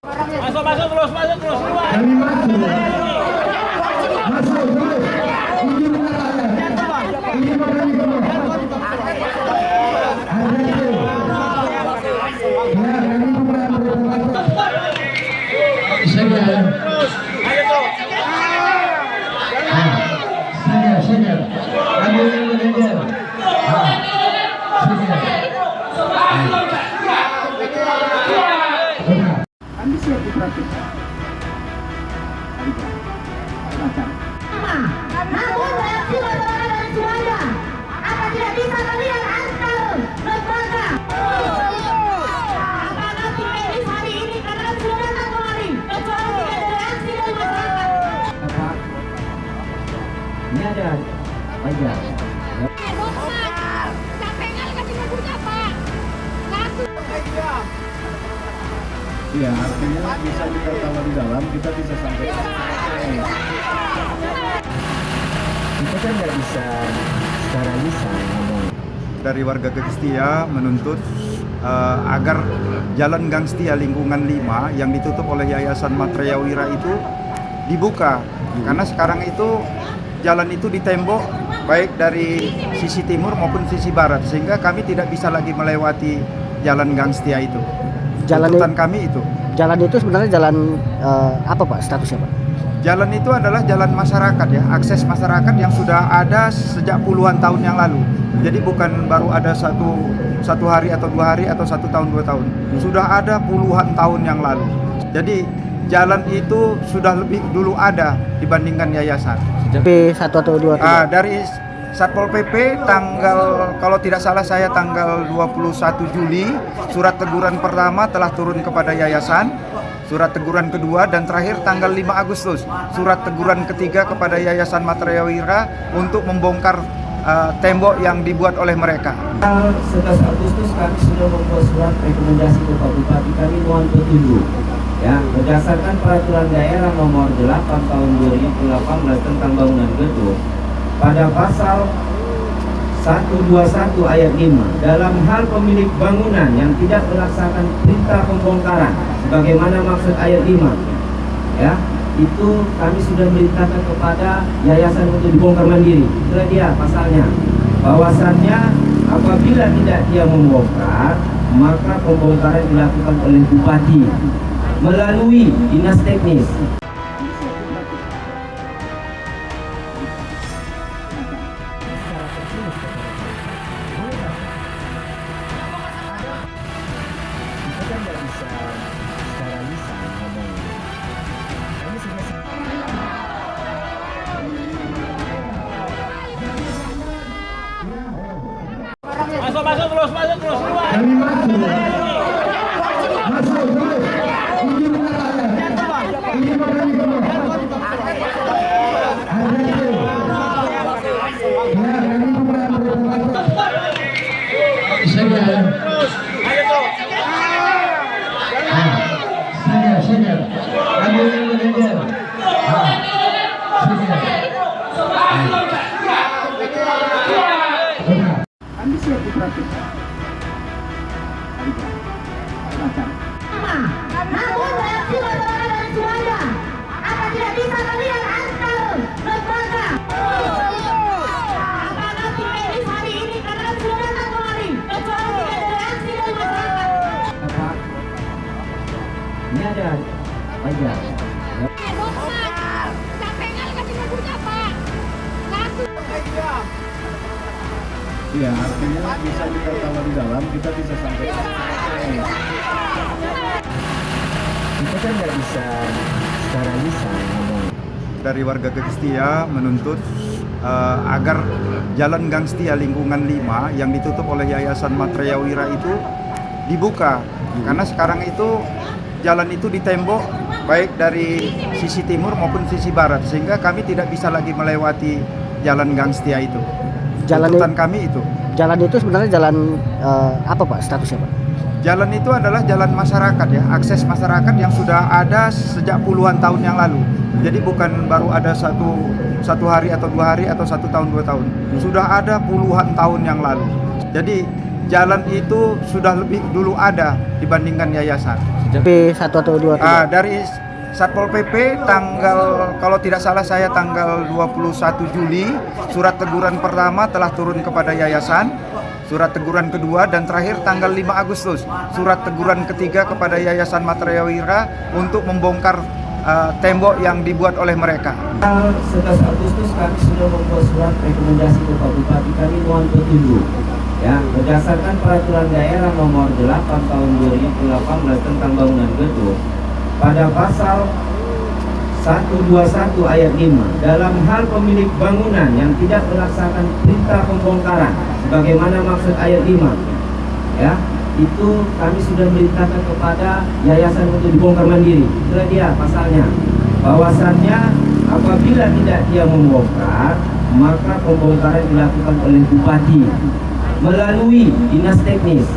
Masuk terus keluar. Kami masuk terus. Ini mengatakan ini berani keluar. Kami siap diperhatikan. Namun reaksi masyarakat dari semuanya apa tidak bisa melihat antar lembaga. Apakah tim hari ini karena sudah datang kemari kecuali tidak ada reaksi dari masyarakat. Ini ada wajar. Capek kali kasih lagunya Pak. Iya, artinya bisa kita tahu di dalam, kita bisa sampai. Kita kan nggak bisa secara lisan ngomong. Dari warga Gang Setia menuntut agar Jalan Gang Setia lingkungan 5 yang ditutup oleh Yayasan Matraya Wira itu dibuka. Karena sekarang itu jalan itu ditembok baik dari sisi timur maupun sisi barat, sehingga kami tidak bisa lagi melewati Jalan Gang Setia itu. Tuntutan kami itu. Jalan itu sebenarnya jalan apa Pak statusnya Pak? Jalan itu adalah jalan masyarakat ya, akses masyarakat yang sudah ada sejak puluhan tahun yang lalu. Jadi bukan baru ada satu hari atau 2 hari atau 1 tahun 2 tahun. Sudah ada puluhan tahun yang lalu. Jadi jalan itu sudah lebih dulu ada dibandingkan yayasan. P1 atau 2? Dari Satpol PP tanggal, kalau tidak salah saya tanggal 21 Juli, surat teguran pertama telah turun kepada yayasan, surat teguran kedua, dan terakhir tanggal 5 Agustus, surat teguran ketiga kepada Yayasan Matraya Wira untuk membongkar tembok yang dibuat oleh mereka. Tanggal 11 Agustus kami sudah membuat surat rekomendasi ke Pak Bupati, kami mohon petunjuk ya, berdasarkan peraturan daerah nomor 8 tahun 2018 tentang bangunan gedung. Pada pasal 121 ayat 5, dalam hal pemilik bangunan yang tidak melaksanakan perintah pembongkaran sebagaimana maksud ayat 5 ya, itu kami sudah merintahkan kepada yayasan untuk dibongkar mandiri. Itulah dia pasalnya, bahwasannya apabila tidak dia membongkar, maka pembongkaran dilakukan oleh bupati melalui dinas teknis. Kita nggak bisa secara lisan ngomong. Ini sudah Masuk terus keluar. Kami masuk terus. Ini mengatakan ini berani keluar. Kami siap diperhatikan. Namun reaksi masyarakat dari semuanya apa tidak bisa melihat antar lembaga. Apakah tim hari ini karena sudah datang kemari kecuali tidak ada reaksi dari masyarakat. Ini ada wajar. Capek kali kasih lagunya Pak. Iya, artinya bisa kita tahu di dalam, kita bisa sampai. kita kan nggak bisa secara lisan ngomong. Dari warga Gang Setia menuntut agar Jalan Gang Setia lingkungan 5 yang ditutup oleh Yayasan Matraya Wira itu dibuka. Karena sekarang itu jalan itu ditembok baik dari sisi timur maupun sisi barat, sehingga kami tidak bisa lagi melewati Jalan Gang Setia itu. Tuntutan kami itu. Jalan itu sebenarnya jalan apa Pak statusnya Pak? Jalan itu adalah jalan masyarakat ya, akses masyarakat yang sudah ada sejak puluhan tahun yang lalu. Jadi bukan baru ada satu hari atau 2 hari atau 1 tahun 2 tahun. Sudah ada puluhan tahun yang lalu. Jadi jalan itu sudah lebih dulu ada dibandingkan yayasan. P 1 atau 2 Dari Satpol PP tanggal, kalau tidak salah saya tanggal 21 Juli, surat teguran pertama telah turun kepada yayasan, surat teguran kedua, dan terakhir tanggal 5 Agustus, surat teguran ketiga kepada Yayasan Matraya Wira untuk membongkar tembok yang dibuat oleh mereka. Tanggal 11 Agustus kami sudah membuat surat rekomendasi ke Pak Bupati, kami mohon petunjuk ya, berdasarkan peraturan daerah nomor 8 tahun 2018 tentang bangunan gedung. Pada pasal 121 ayat 5, dalam hal pemilik bangunan yang tidak melaksanakan perintah pembongkaran sebagaimana maksud ayat 5 ya, itu kami sudah merintahkan kepada yayasan untuk dibongkar mandiri. Itulah dia pasalnya, bahwasannya apabila tidak dia membongkar, maka pembongkaran dilakukan oleh bupati melalui dinas teknis.